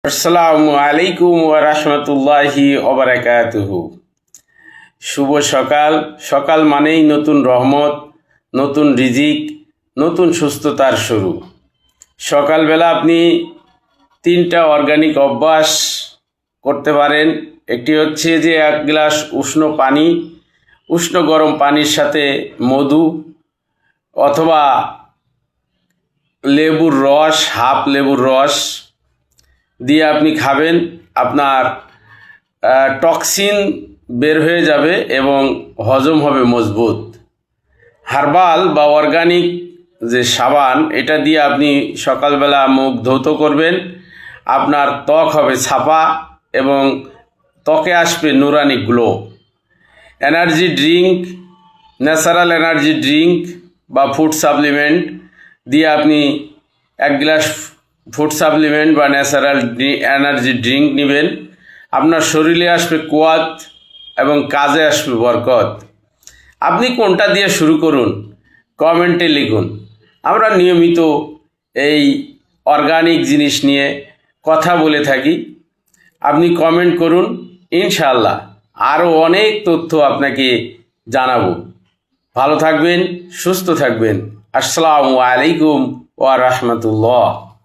আসসালামু আলাইকুম ওয়া রাহমাতুল্লাহি ওয়া বারাকাতুহু। শুভ সকাল। সকাল মানেই নতুন রহমত, নতুন রিজিক, নতুন সুস্থতার শুরু। সকালবেলা আপনি 3টা অর্গানিক অভ্যাস করতে পারেন। একটি হচ্ছে যে 1 গ্লাস উষ্ণ পানি, উষ্ণ গরম পানির সাথে মধু অথবা লেবুর রস, হাফ লেবুর রস দিয়ে আপনি খাবেন। আপনার টক্সিন বের হয়ে যাবে এবং হজম হবে মজবুত। হার্বাল বা অর্গানিক যে সাবান, এটা দিয়ে আপনি সকালবেলা মুখ ধৌত করবেন। আপনার ত্বক হবে ছাপা এবং ত্বকে আসবে নুরানি glow. Energy drink, natural energy drink বা ফুড সাপ্লিমেন্ট দিয়ে আপনি 1 গ্লাস ফুড সাপ্লিমেন্ট বা ন্যাচারাল এনার্জি ড্রিঙ্ক নেবেন। আপনার শরীরে আসবে কুয়াত এবং কাজে আসবে বরকত। আপনি কোনটা দিয়ে শুরু করুন, কমেন্টে লিখুন। আমরা নিয়মিত এই অর্গানিক জিনিস নিয়ে কথা বলে থাকি। আপনি কমেন্ট করুন, ইনশাআল্লাহ আরও অনেক তথ্য আপনাকে জানাবো। ভালো থাকবেন, সুস্থ থাকবেন। আসসালামু আলাইকুম ওয়া রাহমাতুল্লাহ।